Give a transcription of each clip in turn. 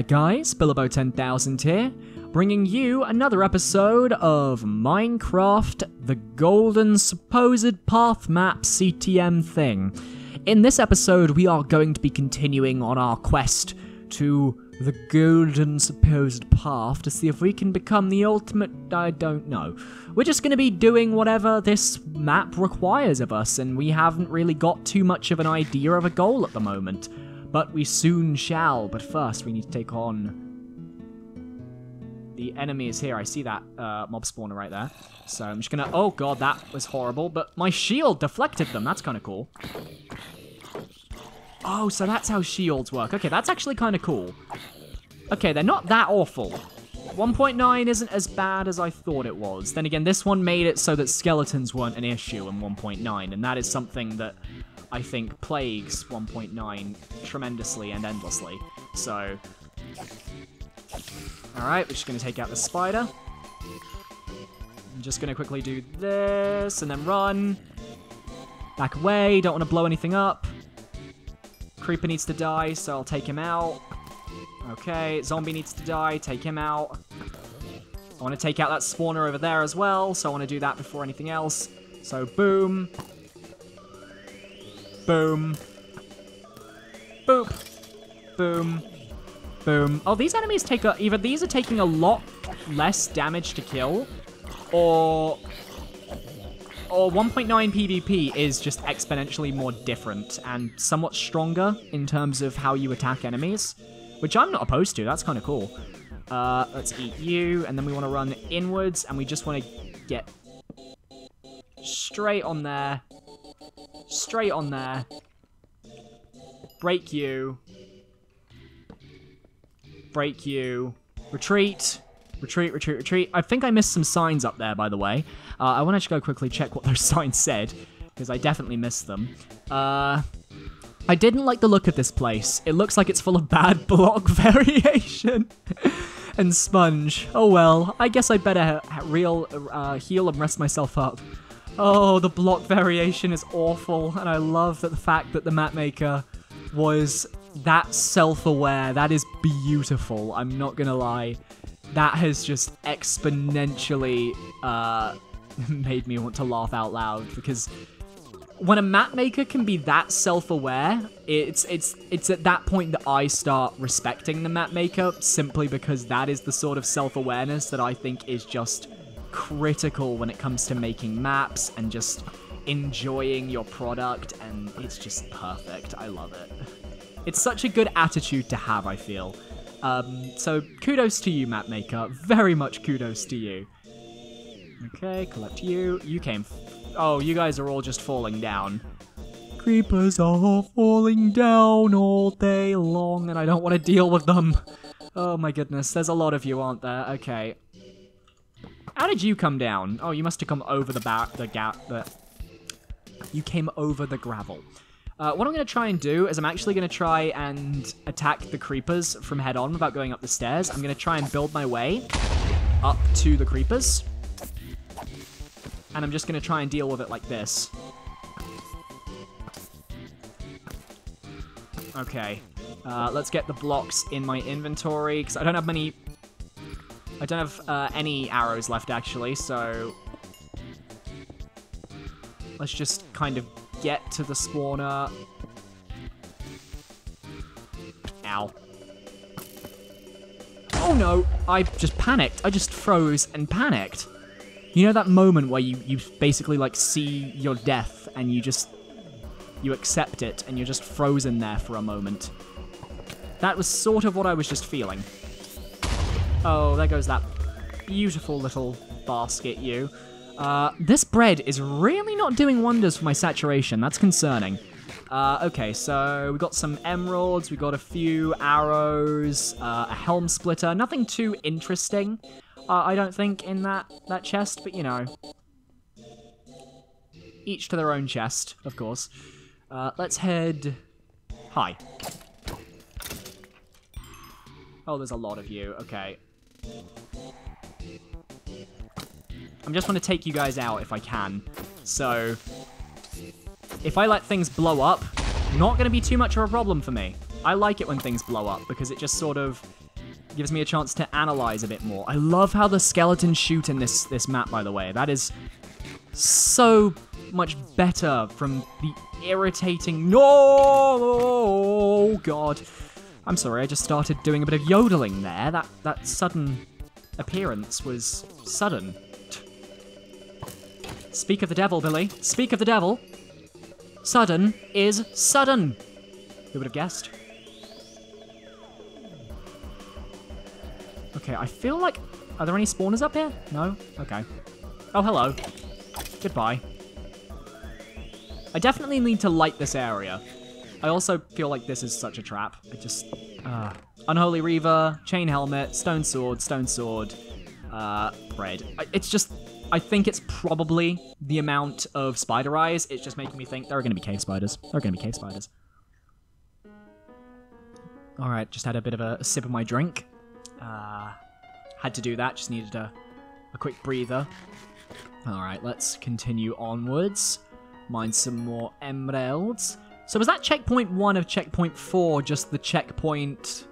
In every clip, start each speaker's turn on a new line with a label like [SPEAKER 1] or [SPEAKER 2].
[SPEAKER 1] guys, Bilbo10000 here, bringing you another episode of Minecraft, the Golden Supposed Path Map CTM thing. In this episode, we are going to be continuing on our quest to the Golden Supposed Path to see if we can become the ultimate, I don't know. We're just going to be doing whatever this map requires of us, and we haven't really got too much of an idea of a goal at the moment. But we soon shall. But first, we need to take on the enemies here. I see that mob spawner right there. So I'm just gonna... Oh god, that was horrible. But my shield deflected them. That's kind of cool. Oh, so that's how shields work. Okay, that's actually kind of cool. Okay, they're not that awful. 1.9 isn't as bad as I thought it was. Then again, this one made it so that skeletons weren't an issue in 1.9. And that is something that I think plagues 1.9 tremendously and endlessly. So, alright, we're just going to take out the spider. I'm just going to quickly do this, and then run. Back away, don't want to blow anything up. Creeper needs to die, so I'll take him out. Okay, zombie needs to die, take him out. I want to take out that spawner over there as well, so I want to do that before anything else. So, boom. Boom. Boop. Boom. Boom. Oh, these enemies take either these are taking a lot less damage to kill, or 1.9 PvP is just exponentially more different and somewhat stronger in terms of how you attack enemies, which I'm not opposed to. That's kind of cool. Let's eat you, and then we want to run inwards, and we just want to get straight on there. Straight on there. Break you. Break you. Retreat. Retreat, retreat, retreat. I think I missed some signs up there, by the way. I want to go quickly check what those signs said, because I definitely missed them. I didn't like the look of this place. It looks like it's full of bad block variation. And sponge. Oh well, I guess I better heal and rest myself up. Oh, the block variation is awful, and I love that the fact that the map maker was that self-aware. That is beautiful, I'm not gonna lie. That has just exponentially made me want to laugh out loud, because when a map maker can be that self-aware, it's at that point that I start respecting the map maker, simply because that is the sort of self-awareness that I think is just critical when it comes to making maps and just enjoying your product, and it's just perfect. I love it. It's such a good attitude to have, I feel. So kudos to you, map maker. Very much kudos to you. Okay, collect you. You came... Oh, you guys are all just falling down. Creepers are falling down all day long, and I don't want to deal with them. Oh my goodness, there's a lot of you, aren't there? Okay. How did you come down? Oh, you must have come over you came over the gravel. What I'm going to try and do is I'm actually going to try and attack the creepers from head on without going up the stairs. I'm going to try and build my way up to the creepers. And I'm just going to try and deal with it like this. Okay. Let's get the blocks in my inventory, because I don't have many... I don't have any arrows left, actually, so... Let's just kind of get to the spawner. Ow. Oh no! I just panicked. I just froze and panicked. You know that moment where you basically, like, see your death and you accept it and you're just frozen there for a moment? That was sort of what I was just feeling. Oh, there goes that beautiful little basket, you. This bread is really not doing wonders for my saturation. That's concerning. Okay, so we got some emeralds, we got a few arrows, a helm splitter. Nothing too interesting, I don't think, in that chest, but you know. Each to their own chest, of course. Let's head... Hi. Oh, there's a lot of you. Okay. I just want to take you guys out if I can. So, if I let things blow up, not going to be too much of a problem for me. I like it when things blow up, because it just sort of Gives me a chance to analyze a bit more. I love how the skeletons shoot in this map, by the way. That is so much better from the irritating... No! Oh, God. I'm sorry, I just started doing a bit of yodeling there. That sudden appearance was sudden. Speak of the devil, Billy. Speak of the devil. Sudden is sudden. Who would have guessed? Okay, I feel like... Are there any spawners up here? No? Okay. Oh, hello. Goodbye. I definitely need to light this area. I also feel like this is such a trap. I just... Unholy Reaver, Chain Helmet, Stone Sword, Bread. It's just... I think it's probably the amount of spider eyes. It's just making me think there are going to be cave spiders. There are going to be cave spiders. Alright, just had a bit of a sip of my drink. Had to do that, just needed a quick breather. Alright, let's continue onwards. Mine some more emeralds. So was that checkpoint 1 of checkpoint 4 just the checkpoint...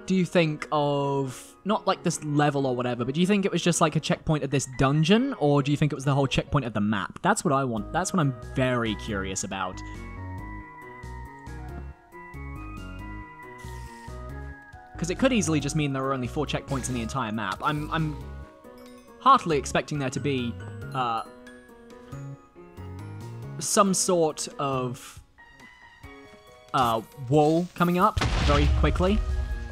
[SPEAKER 1] Do you think of... Not like this level or whatever, but do you think it was just like a checkpoint of this dungeon? Or do you think it was the whole checkpoint of the map? That's what I want. That's what I'm very curious about. Because it could easily just mean there were only 4 checkpoints in the entire map. I'm heartily expecting there to be some sort of wall coming up very quickly.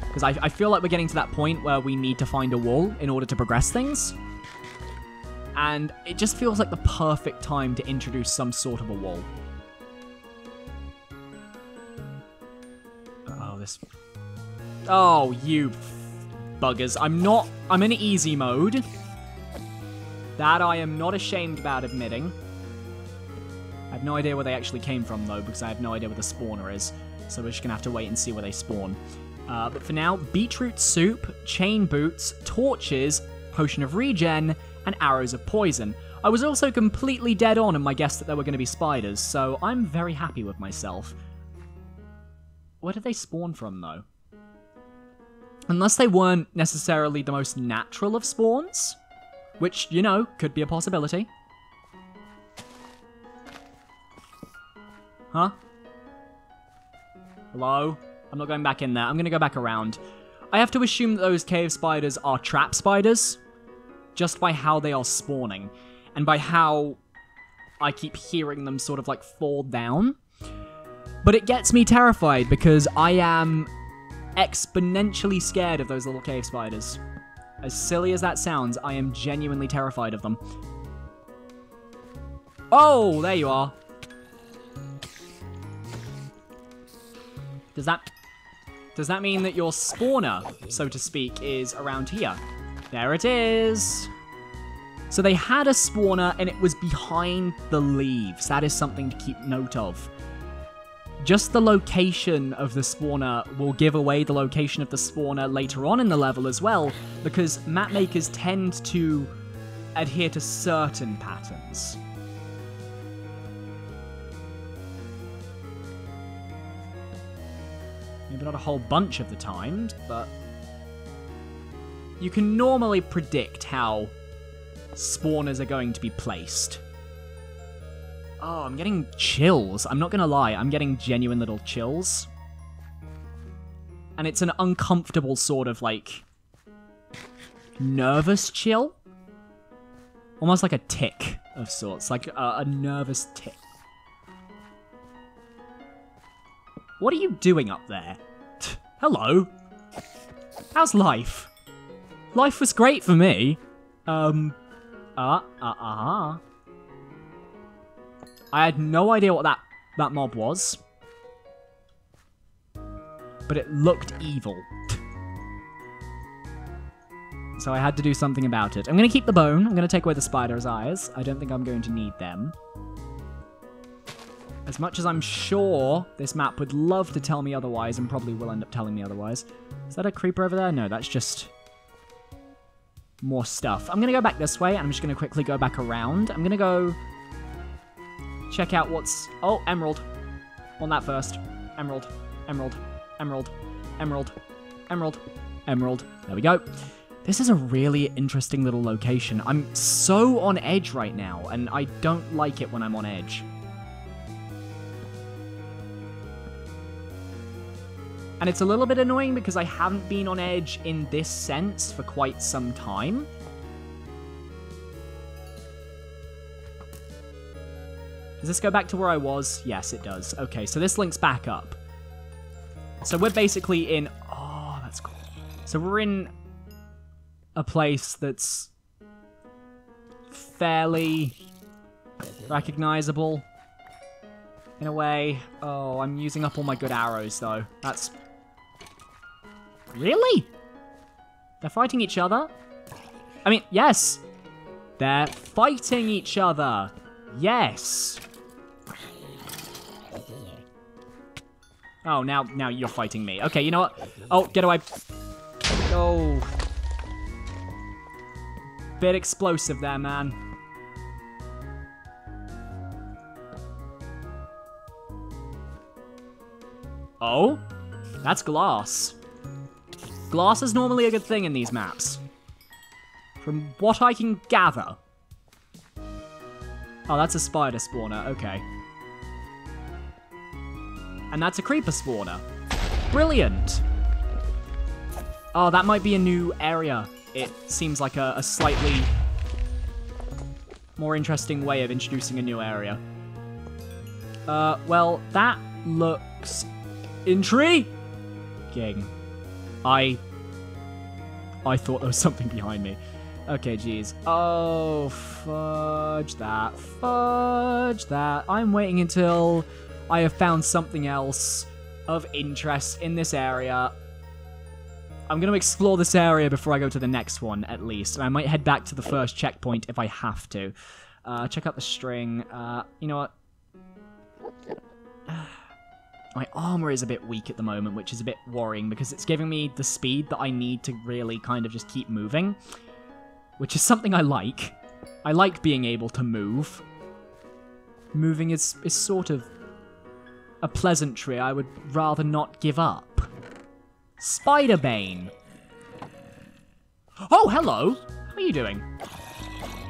[SPEAKER 1] Because I feel like we're getting to that point where we need to find a wall in order to progress things. And it just feels like the perfect time to introduce some sort of a wall. Oh, this... Oh, you buggers. I'm in easy mode. That I am not ashamed about admitting. I have no idea where they actually came from, though, because I have no idea where the spawner is. So we're just going to have to wait and see where they spawn. But for now, beetroot soup, chain boots, torches, potion of regen, and arrows of poison. I was also completely dead on in my guess that there were going to be spiders, so I'm very happy with myself. Where did they spawn from, though? Unless they weren't necessarily the most natural of spawns, which, you know, could be a possibility. Huh? Hello? I'm not going back in there. I'm going to go back around. I have to assume that those cave spiders are trap spiders, just by how they are spawning, and by how I keep hearing them sort of like fall down. But it gets me terrified because I am exponentially scared of those little cave spiders. As silly as that sounds, I am genuinely terrified of them. Oh, there you are. Does that mean that your spawner, so to speak, is around here? There it is. So they had a spawner and it was behind the leaves. That is something to keep note of. Just the location of the spawner will give away the location of the spawner later on in the level as well, because map makers tend to adhere to certain patterns. Maybe not a whole bunch of the time, but you can normally predict how spawners are going to be placed. Oh, I'm getting chills. I'm not gonna lie, I'm getting genuine little chills. And it's an uncomfortable sort of, like, nervous chill. Almost like a tick of sorts, like a nervous tick. What are you doing up there? Hello? How's life? Life was great for me. I had no idea what that mob was. But it looked evil. So I had to do something about it. I'm going to keep the bone. I'm going to take away the spider's eyes. I don't think I'm going to need them. As much as I'm sure this map would love to tell me otherwise, and probably will end up telling me otherwise. Is that a creeper over there? No, that's just more stuff. I'm going to go back this way, and I'm just going to quickly go back around. I'm going to go check out what's... Oh, emerald. On that first. Emerald. Emerald. Emerald. Emerald. Emerald. Emerald. There we go. This is a really interesting little location. I'm so on edge right now, and I don't like it when I'm on edge. And it's a little bit annoying because I haven't been on edge in this sense for quite some time. Does this go back to where I was? Yes, it does. Okay, so this links back up. So we're basically in... Oh, that's cool. So we're in a place that's fairly recognizable in a way. Oh, I'm using up all my good arrows, though. That's... Really? They're fighting each other? I mean, yes. They're fighting each other. Yes. Oh, now you're fighting me. Okay, you know what? Oh, get away. Oh. Bit explosive there, man. Oh? That's glass. Glass is normally a good thing in these maps. From what I can gather. Oh, that's a spider spawner. Okay. And that's a creeper spawner. Brilliant. Oh, that might be a new area. It seems like a slightly more interesting way of introducing a new area. Well, that looks intriguing. I thought there was something behind me. Okay, geez. Oh, fudge that. Fudge that. I'm waiting until I have found something else of interest in this area. I'm going to explore this area before I go to the next one, at least. And I might head back to the first checkpoint if I have to. Check out the string. You know what? My armor is a bit weak at the moment, which is a bit worrying because it's giving me the speed that I need to really kind of just keep moving. Which is something I like. I like being able to move. Moving is sort of a pleasantry I would rather not give up. Spiderbane. Oh, hello. How are you doing?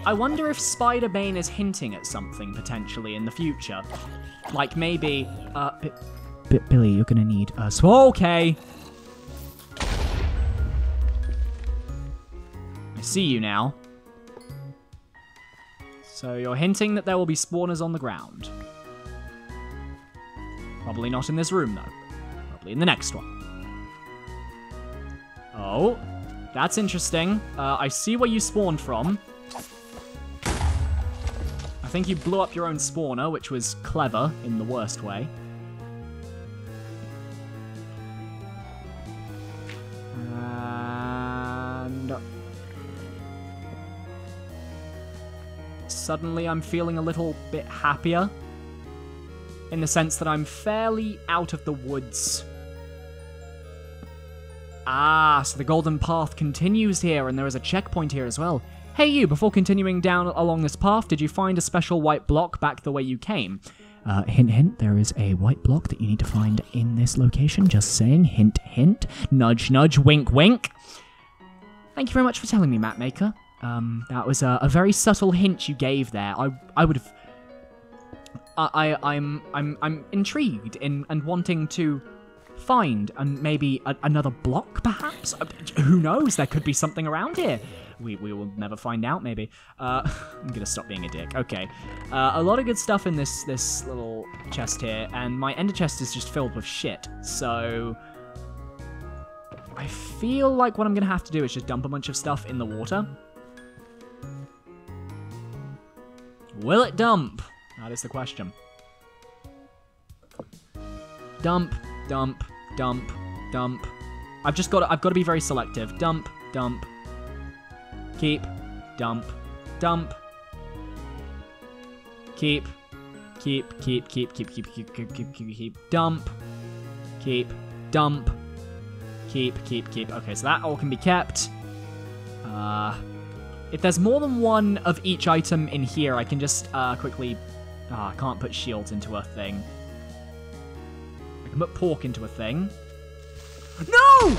[SPEAKER 1] I wonder if Spiderbane is hinting at something potentially in the future. Like maybe, Billy, you're gonna need a... Okay. I see you now. So you're hinting that there will be spawners on the ground. Probably not in this room, though. Probably in the next one. Oh, that's interesting. I see where you spawned from. I think you blew up your own spawner, which was clever in the worst way. And... suddenly I'm feeling a little bit happier. In the sense that I'm fairly out of the woods. Ah, so the golden path continues here, and there is a checkpoint here as well. Hey you, before continuing down along this path, did you find a special white block back the way you came? Hint, hint, there is a white block that you need to find in this location. Just saying, hint, hint, nudge, nudge, wink, wink. Thank you very much for telling me, Mapmaker. That was a very subtle hint you gave there. I would have... I'm intrigued and wanting to find maybe another block, perhaps? Who knows? There could be something around here. We will never find out, maybe. I'm gonna stop being a dick. Okay. A lot of good stuff in this little chest here, and my ender chest is just filled with shit, so... I feel like what I'm gonna have to do is just dump a bunch of stuff in the water. Will it dump? That is the question. Dump, dump, dump, dump. I've got to be very selective. Dump, dump. Keep, dump, dump. Keep, dump. Keep, dump. Keep. Okay, so that all can be kept. If there's more than one of each item in here, I can just quickly... I can't put shields into a thing. I can put pork into a thing. No!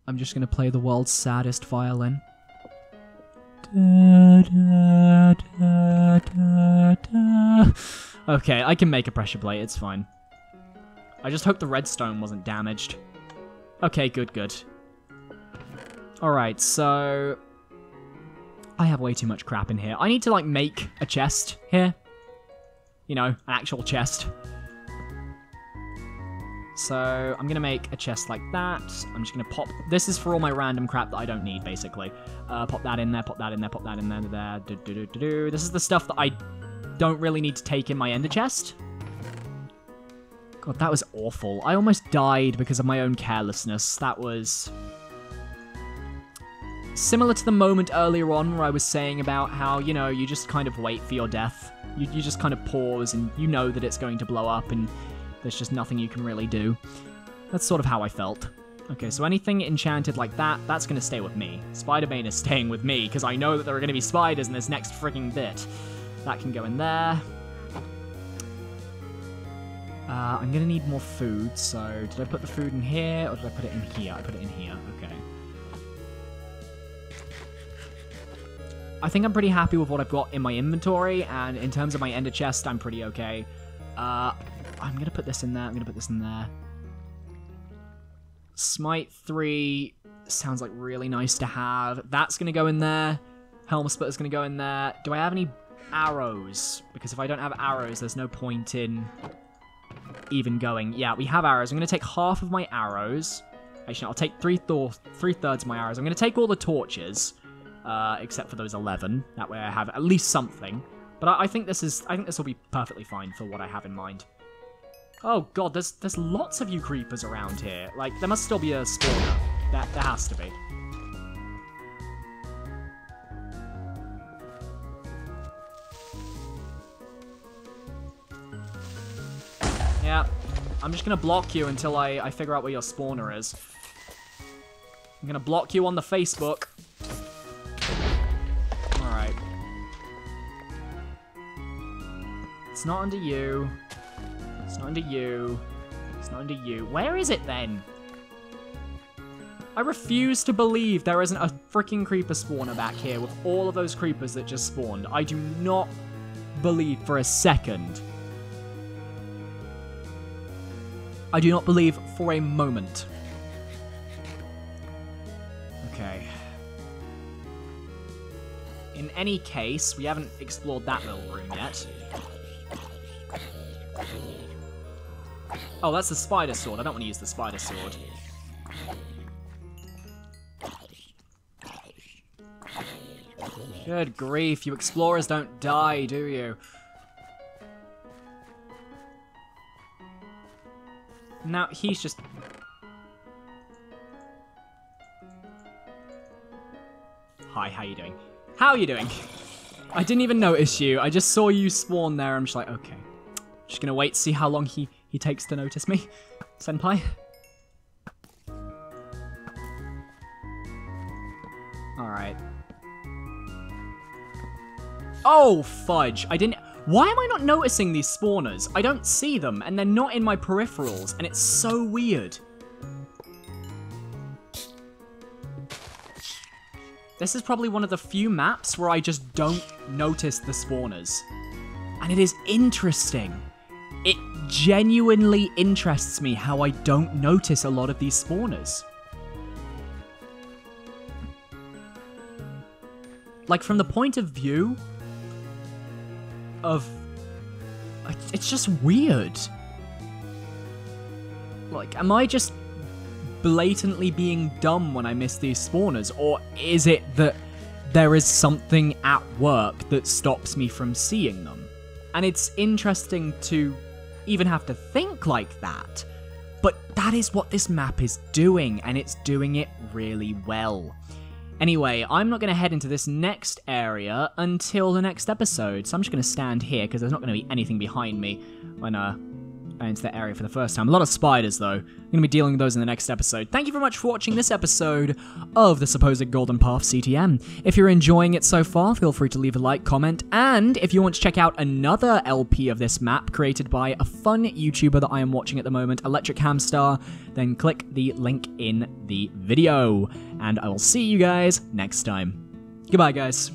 [SPEAKER 1] I'm just gonna play the world's saddest violin. Da, da, da, da, da. Okay, I can make a pressure plate, it's fine. I just hope the redstone wasn't damaged. Okay, good, good. Alright, so... I have way too much crap in here. I need to, like, make a chest here. You know, an actual chest. So, I'm gonna make a chest like that. I'm just gonna pop... This is for all my random crap that I don't need, basically. Pop that in there, pop that in there, pop that in there. This is the stuff that I don't really need to take in my ender chest. God, that was awful. I almost died because of my own carelessness. That was... similar to the moment earlier on where I was saying about how, you know, you just kind of wait for your death. You just kind of pause and you know that it's going to blow up and there's just nothing you can really do. That's sort of how I felt. Okay, so anything enchanted like that, that's going to stay with me. Spider-Bane is staying with me because I know that there are going to be spiders in this next freaking bit. That can go in there. I'm going to need more food, so did I put the food in here or did I put it in here? I put it in here, okay. I think I'm pretty happy with what I've got in my inventory, and in terms of my ender chest, I'm pretty okay. I'm going to put this in there, I'm going to put this in there. Smite 3 sounds like really nice to have. That's going to go in there. Helm Splitter's going to go in there. Do I have any arrows? Because if I don't have arrows, there's no point in even going. Yeah, we have arrows. I'm going to take half of my arrows. Actually, I'll take three-thirds of my arrows. I'm going to take all the torches. Except for those 11. That way I have at least something. But I think this will be perfectly fine for what I have in mind. Oh god, there's lots of you creepers around here. Like, there must still be a spawner. There has to be. Yeah, I'm just gonna block you until I figure out where your spawner is. I'm gonna block you on the Facebook. Alright. It's not under you. It's not under you. It's not under you. Where is it then? I refuse to believe there isn't a freaking creeper spawner back here with all of those creepers that just spawned. I do not believe for a second. I do not believe for a moment. Okay. In any case, we haven't explored that little room yet. Oh, that's the spider sword. I don't want to use the spider sword. Good grief, you explorers don't die, do you? Now, he's just... Hi, how you doing? How are you doing? I didn't even notice you. I just saw you spawn there. I'm just like, okay. Just gonna wait to see how long he takes to notice me. Senpai. Alright. Oh, fudge. I didn't... Why am I not noticing these spawners? I don't see them, and they're not in my peripherals, and it's so weird. This is probably one of the few maps where I just don't notice the spawners. And it is interesting. It genuinely interests me how I don't notice a lot of these spawners. Like, from the point of view of... It's just weird. Like, am I just blatantly being dumb when I miss these spawners? Or is it that there is something at work that stops me from seeing them? And it's interesting to even have to think like that. But that is what this map is doing, and it's doing it really well. Anyway, I'm not going to head into this next area until the next episode, so I'm just going to stand here because there's not going to be anything behind me when into that area for the first time. A lot of spiders, though. I'm going to be dealing with those in the next episode. Thank you very much for watching this episode of the supposed Golden Path CTM. If you're enjoying it so far, feel free to leave a like, comment, and if you want to check out another LP of this map created by a fun YouTuber that I am watching at the moment, Electric Hamstar, then click the link in the video. And I will see you guys next time. Goodbye, guys.